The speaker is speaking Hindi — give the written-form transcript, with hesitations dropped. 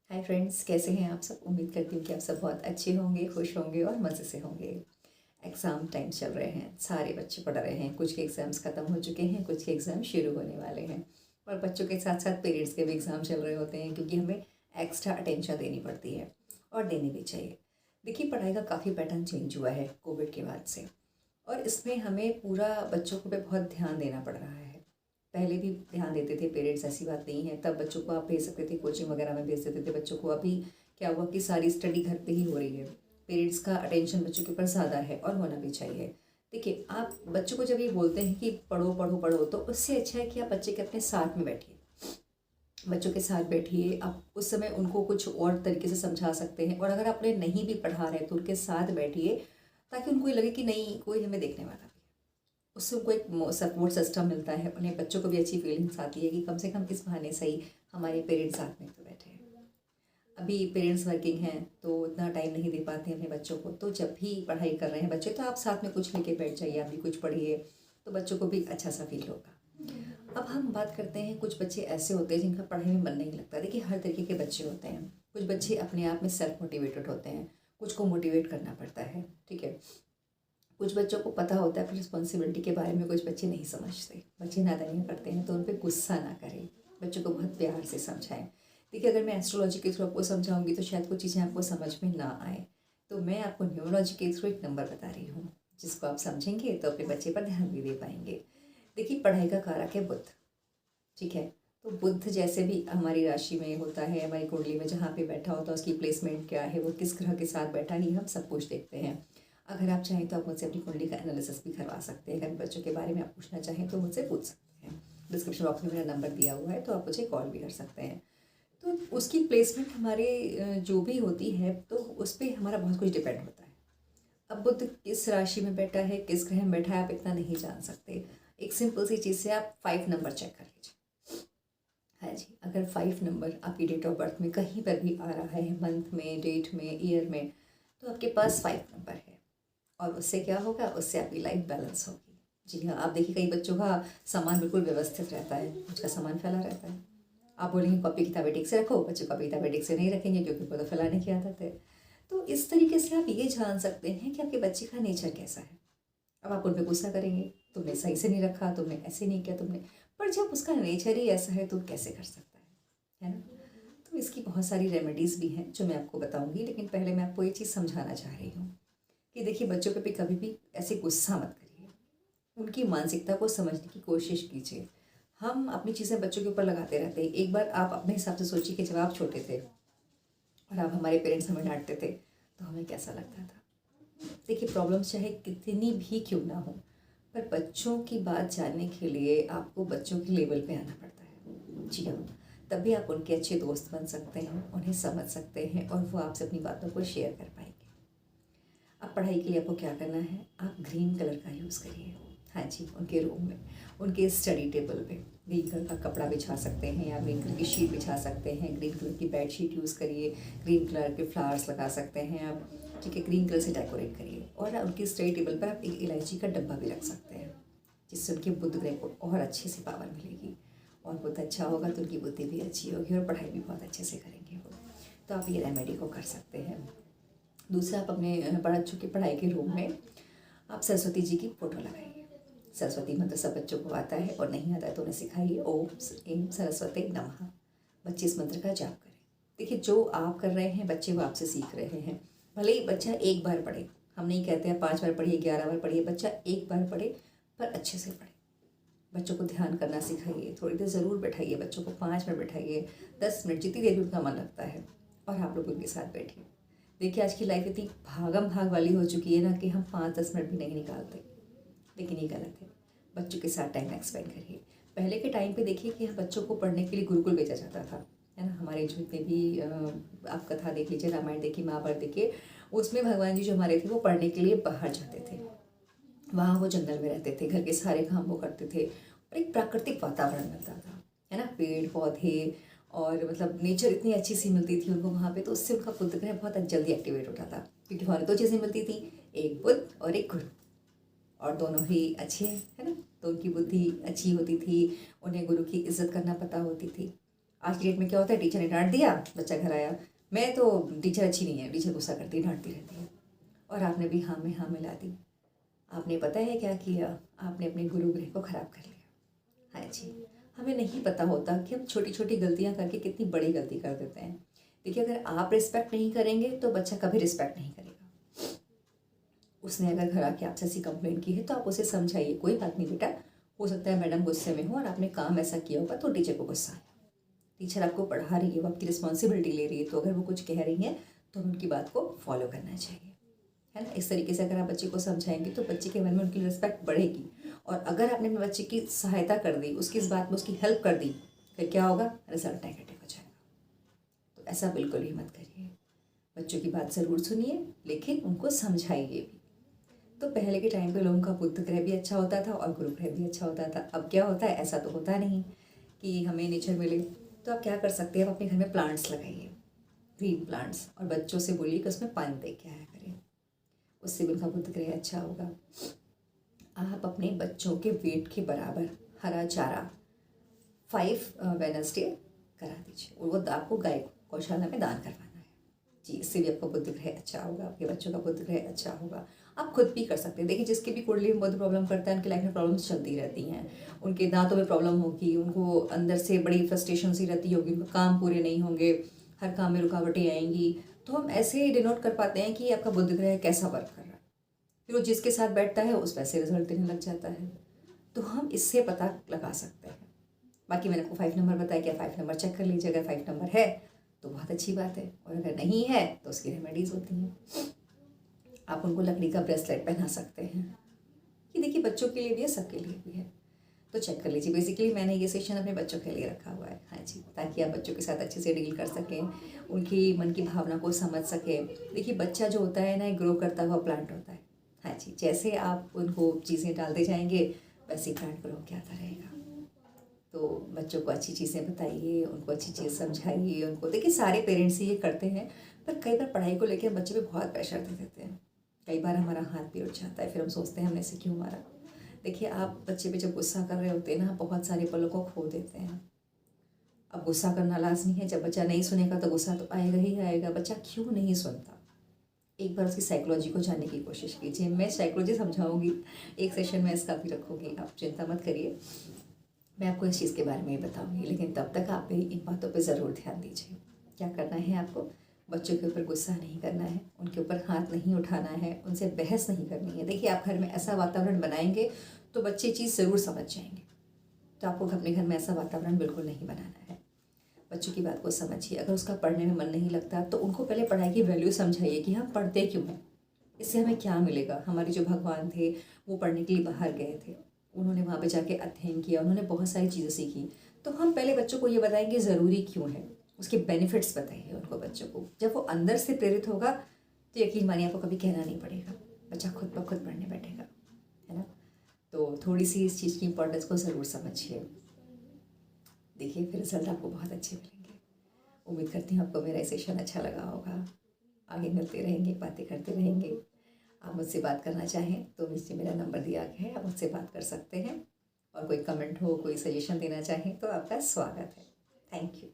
हाय फ्रेंड्स, कैसे हैं आप सब। उम्मीद करती हूँ कि आप सब बहुत अच्छे होंगे, खुश होंगे और मज़े से होंगे। एग्ज़ाम टाइम चल रहे हैं, सारे बच्चे पढ़ रहे हैं। कुछ के एग्ज़ाम्स ख़त्म हो चुके हैं, कुछ के एग्ज़ाम शुरू होने वाले हैं। और बच्चों के साथ साथ पेरेंट्स के भी एग्ज़ाम चल रहे होते हैं, क्योंकि हमें एक्स्ट्रा अटेंशन देनी पड़ती है और देनी भी चाहिए। देखिए, पढ़ाई का काफ़ी पैटर्न चेंज हुआ है कोविड के बाद से, और इसमें हमें पूरा बच्चों को पे बहुत ध्यान देना पड़ रहा है। पहले भी ध्यान देते थे पेरेंट्स, ऐसी बात नहीं है। तब बच्चों को आप भेज सकते थे, कोचिंग वगैरह में भेज देते थे बच्चों को। अभी क्या हुआ कि सारी स्टडी घर पे ही हो रही है। पेरेंट्स का अटेंशन बच्चों के ऊपर ज़्यादा है और होना भी चाहिए। देखिए, आप बच्चों को जब ये बोलते हैं कि पढ़ो पढ़ो पढ़ो, तो उससे अच्छा है कि आप बच्चे के अपने साथ में बैठिए, बच्चों के साथ बैठिए। आप उस समय उनको कुछ और तरीके से समझा सकते हैं, और अगर आप उन्हें नहीं भी पढ़ा रहे तो उनके साथ बैठिए, ताकि उनको ये लगे कि नहीं, कोई हमें देखने वाला भी है। उससे उनको एक सपोर्ट सिस्टम मिलता है, उन्हें बच्चों को भी अच्छी फीलिंग्स आती है कि कम से कम इस बहाने सही हमारे पेरेंट्स साथ में तो बैठे हैं। अभी पेरेंट्स वर्किंग हैं तो इतना टाइम नहीं दे पाते हैं अपने बच्चों को, तो जब भी पढ़ाई कर रहे हैं बच्चे, तो आप साथ में कुछ लेके बैठ जाइए, आप भी कुछ पढ़िए, तो बच्चों को भी अच्छा सा फील होगा। अब हम बात करते हैं, कुछ बच्चे ऐसे होते हैं जिनका पढ़ाई में मन नहीं लगता। देखिए, हर तरीके के बच्चे होते हैं। कुछ बच्चे अपने आप में सेल्फ मोटिवेटेड होते हैं, कुछ को मोटिवेट करना पड़ता है, ठीक है। कुछ बच्चों को पता होता है अपनी रिस्पॉन्सिबिलिटी के बारे में, कुछ बच्चे नहीं समझते, बच्चे नादानियाँ करते हैं, तो उन पर गुस्सा ना करें, बच्चों को बहुत प्यार से समझाएं। देखिए, अगर मैं एस्ट्रोलॉजी के थ्रू आपको समझाऊंगी तो शायद कुछ चीज़ें आपको समझ में ना आए, तो मैं आपको न्यूमरोलॉजी के थ्रू एक नंबर बता रही हूँ, जिसको आप समझेंगे तो अपने बच्चे पर ध्यान भी दे पाएंगे। देखिए, पढ़ाई का कारक है बुध, ठीक है। तो बुध जैसे भी हमारी राशि में होता है, हमारी कुंडली में जहाँ पे बैठा होता है, उसकी प्लेसमेंट क्या है, वो किस ग्रह के साथ बैठा है, ये हम सब कुछ देखते हैं। अगर आप चाहें तो आप मुझसे अपनी कुंडली का एनालिसिस भी करवा सकते हैं। अगर बच्चों के बारे में आप पूछना चाहें तो मुझसे पूछ सकते हैं। डिस्क्रिप्शन बॉक्स में मेरा नंबर दिया हुआ है, तो आप मुझे कॉल भी कर सकते हैं। तो उसकी प्लेसमेंट हमारे जो भी होती है, तो उस पर हमारा बहुत कुछ डिपेंड होता है। अब बुध किस राशि में बैठा है, किस ग्रह में बैठा है, आप इतना नहीं जान सकते। एक सिंपल सी चीज़ से आप 5 नंबर चेक कर लीजिए। हाँ जी, अगर 5 नंबर आपकी डेट ऑफ बर्थ में कहीं पर भी आ रहा है, मंथ में, डेट में, ईयर में, तो आपके पास 5 नंबर है। और उससे क्या होगा, उससे आपकी लाइफ बैलेंस होगी। जी हाँ, आप देखिए, कई बच्चों का सामान बिल्कुल व्यवस्थित रहता है, कुछ का सामान फैला रहता है। आप बोलेंगे कॉपी किताबें ठीक से रखो, बच्चे कॉपी किताबें ठीक से नहीं रखेंगे, क्योंकि उनको तो फैलाने की आदत है। तो इस तरीके से आप ये जान सकते हैं कि आपके बच्चे का नेचर कैसा है। अब आप उन पर गुस्सा करेंगे, तुमने सही से नहीं रखा, तुमने ऐसे नहीं किया, तुमने, पर जब उसका नेचर ही ऐसा है तो कैसे कर सकता है ना। तो इसकी बहुत सारी रेमेडीज़ भी हैं जो मैं आपको बताऊंगी, लेकिन पहले मैं आपको ये चीज़ समझाना चाह रही हूँ कि देखिए, बच्चों पे भी कभी भी ऐसे गुस्सा मत करिए, उनकी मानसिकता को समझने की कोशिश कीजिए। हम अपनी चीज़ें बच्चों के ऊपर लगाते रहते हैं। एक बार आप अपने हिसाब से सोचिए कि जब आप छोटे थे और आप, हमारे पेरेंट्स हमें डांटते थे, तो हमें कैसा लगता था। देखिए, प्रॉब्लम्स चाहे कितनी भी क्यों ना हो, पर बच्चों की बात जानने के लिए आपको बच्चों के लेवल पे आना पड़ता है। जी हाँ, तभी आप उनके अच्छे दोस्त बन सकते हैं, उन्हें समझ सकते हैं, और वो आपसे अपनी बातों को शेयर कर पाएंगे। अब पढ़ाई के लिए आपको क्या करना है, आप ग्रीन कलर का यूज़ करिए। हाँ जी, उनके रूम में, उनके स्टडी टेबल पे ग्रीन कलर का कपड़ा बिछा सकते हैं, या ग्रीन कलर की शीट बिछा सकते हैं, ग्रीन कलर की बेड शीट यूज़ करिए, ग्रीन कलर के फ्लावर्स लगा सकते हैं आप, ठीक है। ग्रीन कलर से डेकोरेट करिए, और उनकी स्टडी टेबल पर आप एक इलायची का डब्बा भी रख सकते हैं, जिससे उनके बुध ग्रह को और अच्छे से पावर मिलेगी। और बुध अच्छा होगा तो उनकी बुद्धि भी अच्छी होगी और पढ़ाई भी बहुत अच्छे से करेंगे वो। तो आप ये रेमेडी को कर सकते हैं। दूसरा, आप अपने बच्चों की पढ़ाई के रूम में आप सरस्वती जी की फ़ोटो लगाइए। सरस्वती मंत्र सब बच्चों को आता है, और नहीं आता है तो उन्हें सिखाइए। ओम ऐं सरस्वती नमः। बच्चे इस मंत्र का जाप करें। देखिए, जो आप कर रहे हैं बच्चे वो आपसे सीख रहे हैं। भले ही बच्चा एक बार पढ़े, हम नहीं कहते हैं 5 बार पढ़िए, 11 बार पढ़िए, बच्चा एक बार पढ़े, पर अच्छे से पढ़े। बच्चों को ध्यान करना सिखाइए, थोड़ी देर ज़रूर बैठाइए बच्चों को, 5 मिनट बैठाइए, 10 मिनट, जितनी देर भी उनका मन लगता है, और आप लोग उनके साथ बैठिए। देखिए, आज की लाइफ इतनी भागम भाग वाली हो चुकी है ना, कि हम 5-10 मिनट भी नहीं निकालते, लेकिन ये गलत है। बच्चों के साथ टाइम एक्सपेंड करिए। पहले के टाइम पे देखिए कि बच्चों को पढ़ने के लिए गुरुकुल भेजा जाता था, है ना। हमारे जितने भी आप कथा देख लीजिए, रामायण देखिए, महाभारत देखिए, उसमें भगवान जी जो हमारे थे वो पढ़ने के लिए बाहर जाते थे। वहाँ वो जंगल में रहते थे, घर के सारे काम वो करते थे, और एक प्राकृतिक वातावरण मिलता था, है ना, पेड़ पौधे, और मतलब नेचर इतनी अच्छी सी मिलती थी उनको वहाँ पे, तो उससे उनका बुद्ध ग्रह बहुत जल्दी एक्टिवेट होता था, क्योंकि वहाँ 2 चीज़ें मिलती थी, एक बुद्ध और एक गुरु, और दोनों ही अच्छे हैं, है ना। तो उनकी बुद्धि अच्छी होती थी, उन्हें गुरु की इज्जत करना पता होती थी। आज की डेट में क्या होता है, टीचर ने डांट दिया, बच्चा घर आया, मैं तो टीचर अच्छी नहीं है, टीचर गुस्सा करती है, डांटती रहती है, और आपने भी हाँ में हाँ मिला दी। आपने पता है क्या किया, आपने अपने गुरु ग्रह को ख़राब कर लिया। हाँ जी, हमें नहीं पता होता कि हम छोटी छोटी गलतियाँ करके कितनी बड़ी गलती कर देते हैं। देखिए, अगर आप रिस्पेक्ट नहीं करेंगे तो बच्चा कभी रिस्पेक्ट नहीं करेगा। उसने अगर घर आके आपसे ऐसी कंप्लेंट की है तो आप उसे समझाइए, कोई बात नहीं बेटा, हो सकता है मैडम गुस्से में हो और आपने काम ऐसा किया होगा तो टीचर को गुस्सा आया। टीचर आपको पढ़ा रही है, वो आपकी रिस्पॉन्सिबिलिटी ले रही है, तो अगर वो कुछ कह रही हैं तो उनकी बात को फॉलो करना चाहिए, है ना। इस तरीके से अगर आप बच्चे को समझाएंगे तो बच्चे के मन में उनकी रिस्पेक्ट बढ़ेगी। और अगर आपने अपने बच्चे की सहायता कर दी, उसकी इस बात में उसकी हेल्प कर दी, फिर क्या होगा, रिजल्ट नेगेटिव हो जाएगा। तो ऐसा बिल्कुल ही मत करिए। बच्चों की बात ज़रूर सुनिए, लेकिन उनको समझाइए भी। तो पहले के टाइम पे लोगों का बुध ग्रह भी अच्छा होता था और गुरु ग्रह भी अच्छा होता था। अब क्या होता है, ऐसा तो होता नहीं कि हमें नेचर मिले। तो आप क्या कर सकते हैं, आप अपने घर में प्लांट्स लगाइए, ग्रीन प्लांट्स, और बच्चों से बोलिए कि उसमें पानी दे के आया करें, उससे भी उनका बुध ग्रह अच्छा होगा। आप अपने बच्चों के वेट के बराबर हरा चारा 5 वेडनेसडे करा दीजिए, और वो आपको गाय गौशाला में दान करवाना है जी। इससे भी आपका बुध ग्रह अच्छा होगा, आपके बच्चों का बुध ग्रह अच्छा होगा। आप खुद भी कर सकते हैं। देखिए, जिसकी भी कुंडली में बहुत प्रॉब्लम करता है, उनकी लाइफ में प्रॉब्लम्स चलती रहती हैं। उनके दांतों में प्रॉब्लम होगी, उनको अंदर से बड़ी फ्रस्ट्रेशन सी रहती होगी, उनका काम पूरे नहीं होंगे, हर काम में रुकावटें आएंगी। तो हम ऐसे डिनोट कर पाते हैं कि आपका बुध ग्रह कैसा वर्क कर रहा है। फिर वो जिसके साथ बैठता है उस वैसे रिजल्ट देने लग जाता है। तो हम इससे पता लगा सकते हैं। बाकी मैंने आपको 5 नंबर बताया, क्या 5 नंबर चेक कर लीजिए। अगर 5 नंबर है तो बहुत अच्छी बात है, और अगर नहीं है तो उसकी रेमेडीज़ होती हैं। आप उनको लकड़ी का ब्रेसलेट पहना सकते हैं। ये देखिए, बच्चों के लिए भी है, सबके लिए भी है, तो चेक कर लीजिए। बेसिकली मैंने ये सेशन अपने बच्चों के लिए रखा हुआ है, हाँ जी, ताकि आप बच्चों के साथ अच्छे से डील कर सकें, उनकी मन की भावना को समझ सकें। देखिए, बच्चा जो होता है ना, एक ग्रो करता हुआ प्लांट होता है। हाँ जी, जैसे आप उनको चीज़ें डालते जाएंगे वैसे प्लांट ग्रो क्या आता रहेगा। तो बच्चों को अच्छी चीज़ें बताइए, उनको अच्छी चीज़ समझाइए। उनको देखिए, सारे पेरेंट्स ही ये करते हैं, पर कई बार पढ़ाई को लेकर बच्चे पे बहुत प्रेशर दे देते हैं। कई बार हमारा हाथ भी उठ जाता है, फिर हम सोचते हैं हमने इसे क्यों मारा। देखिए, आप बच्चे पे जब गुस्सा कर रहे होते हैं ना, बहुत सारे पलों को खो देते हैं। अब गुस्सा करना लाजमी है, जब बच्चा नहीं सुनेगा तो गुस्सा तो आएगा ही आएगा। बच्चा क्यों नहीं सुनता, एक बार उसकी साइकोलॉजी को जानने की कोशिश कीजिए। मैं साइकोलॉजी समझाऊंगी, एक सेशन में इसका भी रखूँगी, आप चिंता मत करिए। मैं आपको इस चीज़ के बारे में ही बताऊंगी, लेकिन तब तक आप इन बातों पे ज़रूर ध्यान दीजिए। क्या करना है आपको, बच्चों के ऊपर गुस्सा नहीं करना है, उनके ऊपर हाथ नहीं उठाना है, उनसे बहस नहीं करनी है। देखिए, आप घर में ऐसा वातावरण बनाएंगे तो बच्चे चीज़ ज़रूर समझ जाएंगे। तो आपको अपने घर में ऐसा वातावरण बिल्कुल नहीं बनाना है। बच्चों की बात को समझिए। अगर उसका पढ़ने में मन नहीं लगता तो उनको पहले पढ़ाई की वैल्यू समझाइए कि हम पढ़ते क्यों हैं, इससे हमें क्या मिलेगा। हमारे जो भगवान थे वो पढ़ने के लिए बाहर गए थे, उन्होंने वहाँ पे जाके अध्ययन किया, उन्होंने बहुत सारी चीज़ें सीखी। तो हम पहले बच्चों को ये बताएंगे ज़रूरी क्यों है, उसके बेनिफिट्स बताइए उनको बच्चों को। जब वो अंदर से प्रेरित होगा तो यकीन मानिए आपको कभी कहना नहीं पड़ेगा, बच्चा खुद ब खुद पढ़ने बैठेगा, है ना। तो थोड़ी सी इस चीज़ की इंपॉर्टेंस को ज़रूर समझिए। देखिए, फिर रिजल्ट आपको बहुत अच्छे मिलेंगे। उम्मीद करती हूँ आपको मेरा सेशन अच्छा लगा होगा। आगे मिलते रहेंगे, बातें करते रहेंगे। आप मुझसे बात करना चाहें तो नीचे मेरा नंबर दिया गया है, आप मुझसे बात कर सकते हैं। और कोई कमेंट हो, कोई सजेशन देना चाहें तो आपका स्वागत है। Thank you.